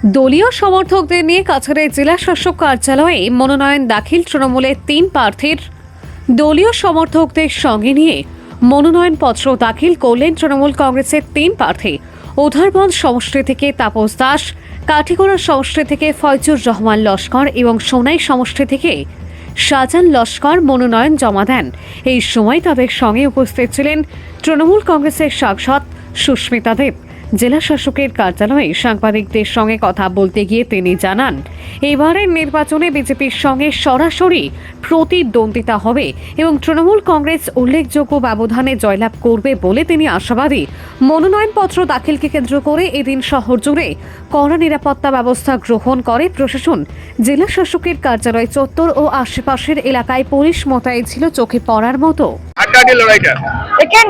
দলীয় সমর্থকদের নিয়ে কাছাড়ের জেলা শাসক কার্যালয়ে মনোনয়ন দাখিল তৃণমূলের 3 প্রার্থীর। দলীয় সমর্থকদের সঙ্গে নিয়ে মনোনয়নপত্র দাখিল করলেন তৃণমূল কংগ্রেসের 3 প্রার্থী। উধারবন্দ সমষ্টি থেকে তাপস দাস, কাঠিগড়া সমষ্টি থেকে ফয়জুর রহমান লস্কর এবং সোনাই সমষ্টি থেকে শাহজান লস্কর মনোনয়ন জমা দেন। এই সময় তাদের সঙ্গে উপস্থিত ছিলেন তৃণমূল কংগ্রেসের সাংসদ সুস্মিতা দেব। জেলা শাসকের কার্যালয়ে সাংবাদিকদের সঙ্গে কথা বলতে গিয়ে তিনি জানান, এবারের নির্বাচনে বিজেপির সঙ্গে সরাসরি প্রতিদ্বন্দ্বিতা হবে এবং তৃণমূল কংগ্রেস উল্লেখযোগ্য ব্যবধানে জয়লাভ করবে বলে তিনি আশাবাদী। মনোনয়নপত্র দাখিলকে কেন্দ্র করে এদিন শহর জুড়ে কড়া নিরাপত্তা ব্যবস্থা গ্রহণ করে প্রশাসন। জেলা শাসকের কার্যালয় চত্বর ও আশেপাশের এলাকায় পুলিশ মোতায়েন ছিল চোখে পড়ার মতো। দেখেন,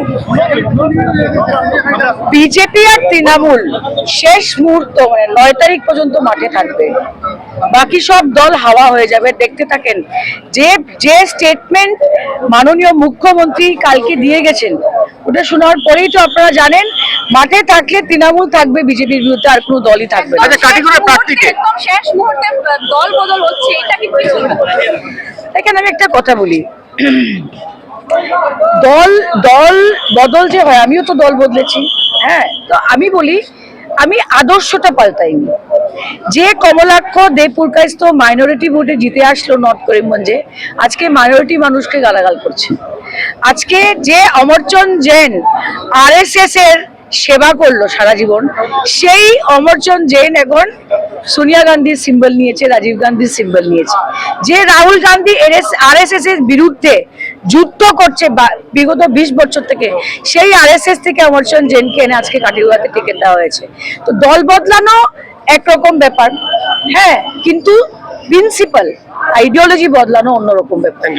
বিজেপি আর তৃণমূল শেষ মুহূর্ত মানে 9 তারিখ পর্যন্ত মাঠে থাকবে, বাকি সব দল হাওয়া হয়ে যাবে। দেখতে থাকেন, যে স্টেটমেন্ট মাননীয় মুখ্যমন্ত্রী কালকে দিয়ে গেছেন ওটা শোনার পরেই তো আপনারা জানেন মাঠে থাকলে তৃণমূল থাকবে, বিজেপির বিরুদ্ধে আর কোনো দলই থাকবে না। শেষ মুহূর্তে দল বদল হচ্ছে, এটা কি দেখেন, আমি একটা কথা বলি, দল বদল যে হয়, আমিও তো দল বদলেছি। হ্যাঁ, তো আমি বলি আমি আদর্শটা পাল্টাইনি। যে কমলাক্ষ দেবপুরকাইস্ত মাইনরিটি ভোটে জিতে আসলো নর্থ করিমগঞ্জে, আজকে মাইনরিটি মানুষকে গালাগাল করছে। আজকে যে অমরচন্দ জৈন RSS এর সেবা করলো সারা জীবন, সেই অমরচন্দ জৈন এখন সোনিয়া গান্ধীর সিম্বল নিয়েছে, রাজীব গান্ধীর সিম্বল নিয়েছে। যে রাহুল গান্ধী RSS এর বিরুদ্ধে যুদ্ধ করছে বিগত 20 বছর থেকে, সেই RSS থেকে অমরচন্দ জৈনকে এনে আজকে কাঠিগড়াতে টিকিট দেওয়া হয়েছে। তো দল বদলানো একরকম ব্যাপার, হ্যাঁ, কিন্তু প্রিন্সিপাল আইডিওলজি বদলানো অন্যরকম ব্যাপার।